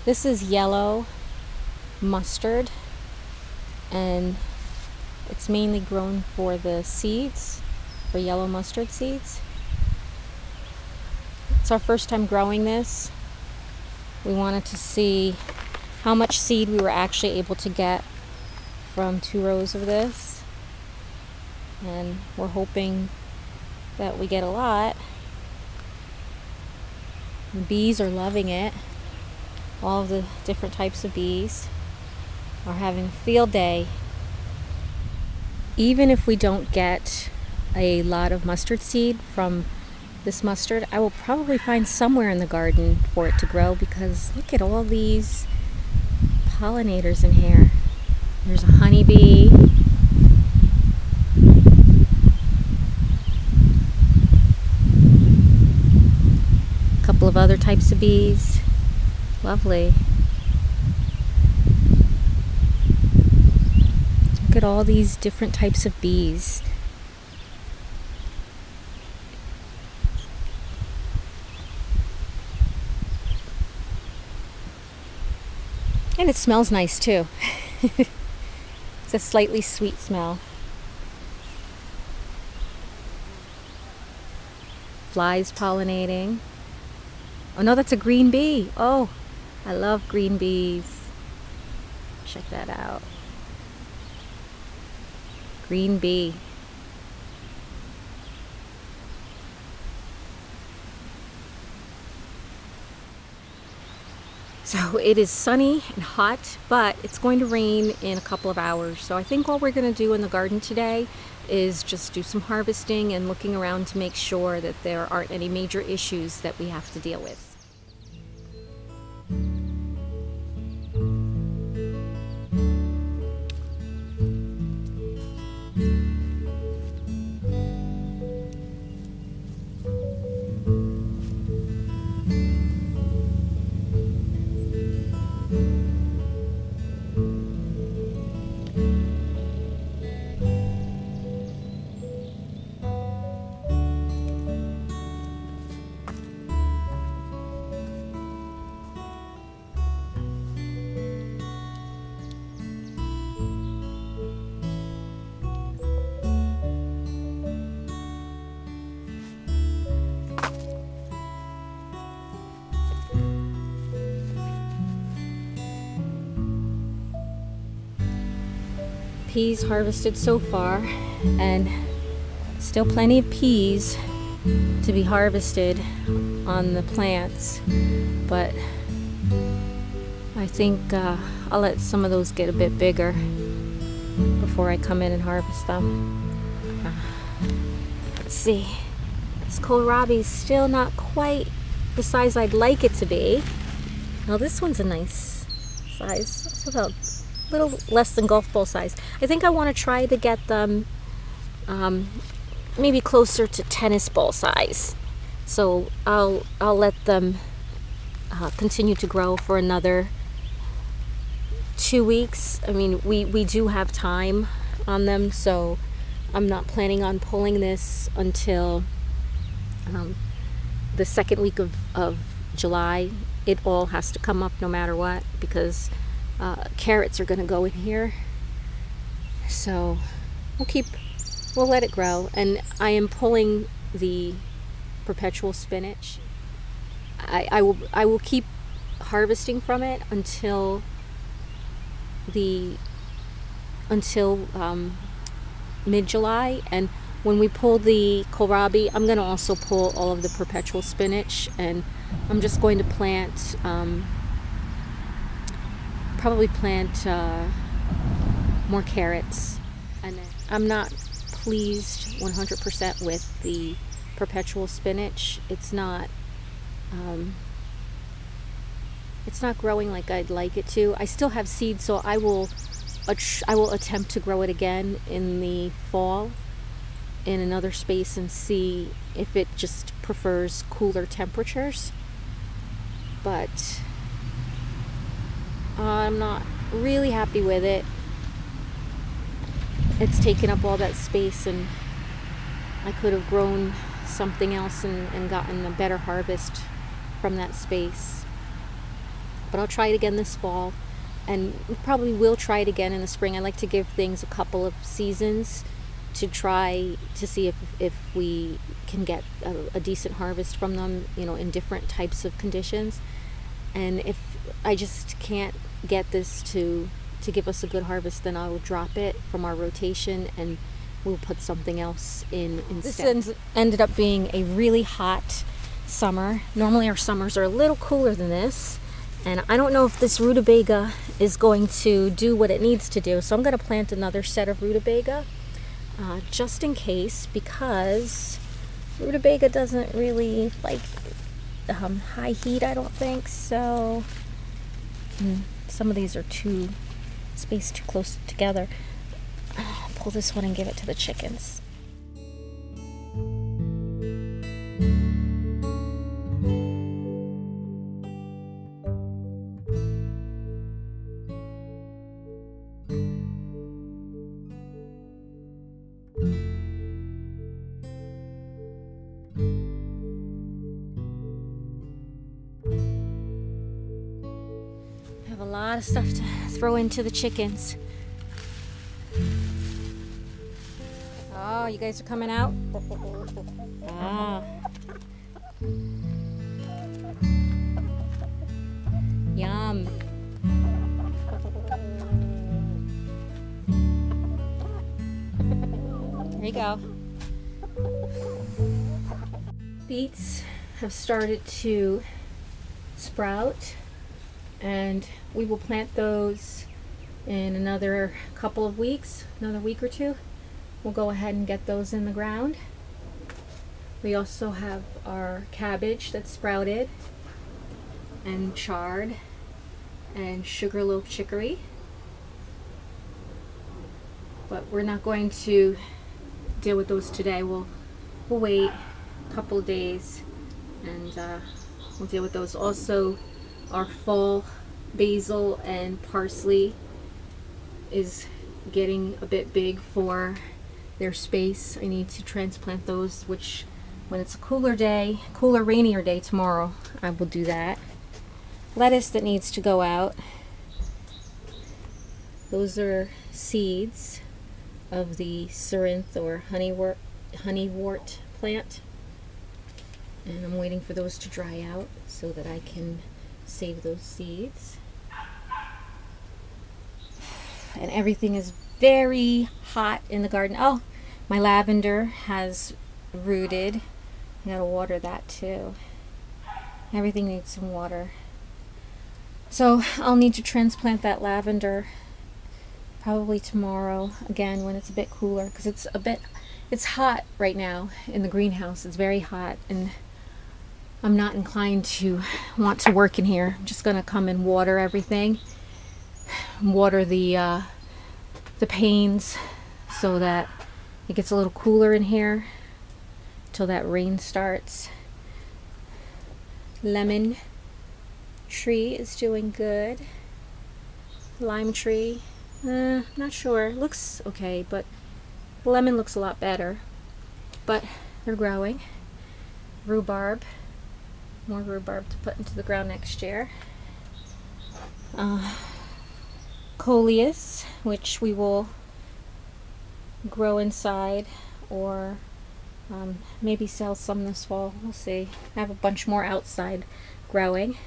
This is yellow mustard, and it's mainly grown for the seeds, for yellow mustard seeds. It's our first time growing this. We wanted to see how much seed we were actually able to get from 2 rows of this, and we're hoping that we get a lot. The bees are loving it. All of the different types of bees are having a field day. Even if we don't get a lot of mustard seed from this mustard, I will probably find somewhere in the garden for it to grow, because look at all these pollinators in here. There's a honeybee. A couple of other types of bees. Lovely. Look at all these different types of bees. And it smells nice too. It's a slightly sweet smell. Flies pollinating. Oh no, that's a green bee. Oh, I love green bees. Check that out. Green bee. So it is sunny and hot, but it's going to rain in a couple of hours. So I think all we're going to do in the garden today is just do some harvesting and looking around to make sure that there aren't any major issues that we have to deal with. Peas harvested so far, and still plenty of peas to be harvested on the plants, but I think I'll let some of those get a bit bigger before I come in and harvest them. Let's see, this kohlrabi is still not quite the size I'd like it to be. Now this one's a nice size. It's about a little less than golf ball size. I think I want to try to get them maybe closer to tennis ball size. So I'll let them continue to grow for another 2 weeks. I mean, we do have time on them, so I'm not planning on pulling this until the second week of July. It all has to come up no matter what, because carrots are going to go in here. So we'll let it grow. And I am pulling the perpetual spinach. I will keep harvesting from it until mid-July, and when we pull the kohlrabi, I'm going to also pull all of the perpetual spinach, and I'm just going to plant probably plant more carrots. And I'm not pleased 100% with the perpetual spinach. It's not growing like I'd like it to. I still have seeds, so I will attempt to grow it again in the fall in another space and see if it just prefers cooler temperatures. But I'm not really happy with it. It's taken up all that space, and I could have grown something else and gotten a better harvest from that space. but I'll try it again this fall, and we probably will try it again in the spring. I like to give things a couple of seasons to try to see if we can get a decent harvest from them, you know, in different types of conditions. And if I just can't get this to give us a good harvest, then I will drop it from our rotation and we'll put something else in instead. This ended up being a really hot summer. Normally our summers are a little cooler than this, and I don't know if this rutabaga is going to do what it needs to do, so I'm going to plant another set of rutabaga just in case, because rutabaga doesn't really like high heat, I don't think. So some of these are spaced too close together. I'll pull this one and give it to the chickens. A lot of stuff to throw into the chickens. Oh, you guys are coming out? Ah. Yum. There you go. Beets have started to sprout, and we will plant those in another couple of weeks, another week or two. We'll go ahead and get those in the ground. We also have our cabbage that's sprouted, and chard, and sugarloaf chicory. But we're not going to deal with those today. We'll wait a couple of days and we'll deal with those. Also, our fall basil and parsley is getting a bit big for their space. I need to transplant those, which when it's a cooler day, rainier day tomorrow, I will do that. Lettuce that needs to go out. Those are seeds of the cerinthe or honeywort plant, and I'm waiting for those to dry out so that I can save those seeds. And everything is very hot in the garden. Oh, my lavender has rooted. I gotta water that too. Everything needs some water. So I'll need to transplant that lavender probably tomorrow again when it's a bit cooler, because it's hot right now in the greenhouse. It's very hot, and I'm not inclined to want to work in here. I'm just gonna come and water everything, water the panes so that it gets a little cooler in here till that rain starts. Lemon tree is doing good. Lime tree, not sure. Looks okay, but lemon looks a lot better. But they're growing. Rhubarb, more rhubarb to put into the ground next year. Coleus, which we will grow inside, or maybe sell some this fall. We'll see. I have a bunch more outside growing.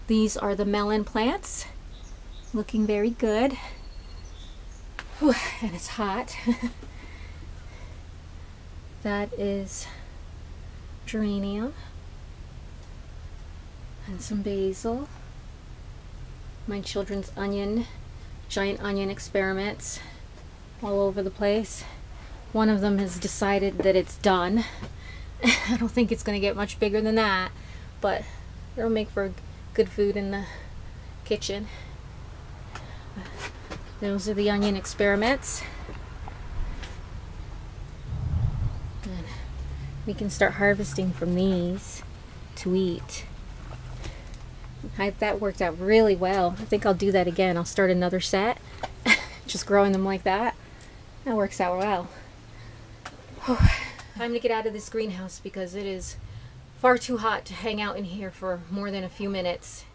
These are the melon plants, looking very good. Whew, and it's hot. That is geranium and some basil. My children's giant onion experiments all over the place. One of them has decided that it's done. I don't think it's going to get much bigger than that, but it'll make for good food in the kitchen. Those are the onion experiments. And we can start harvesting from these to eat. That worked out really well. I think I'll do that again. I'll start another set, just growing them like that. That works out well. Time to get out of this greenhouse because it is far too hot to hang out in here for more than a few minutes.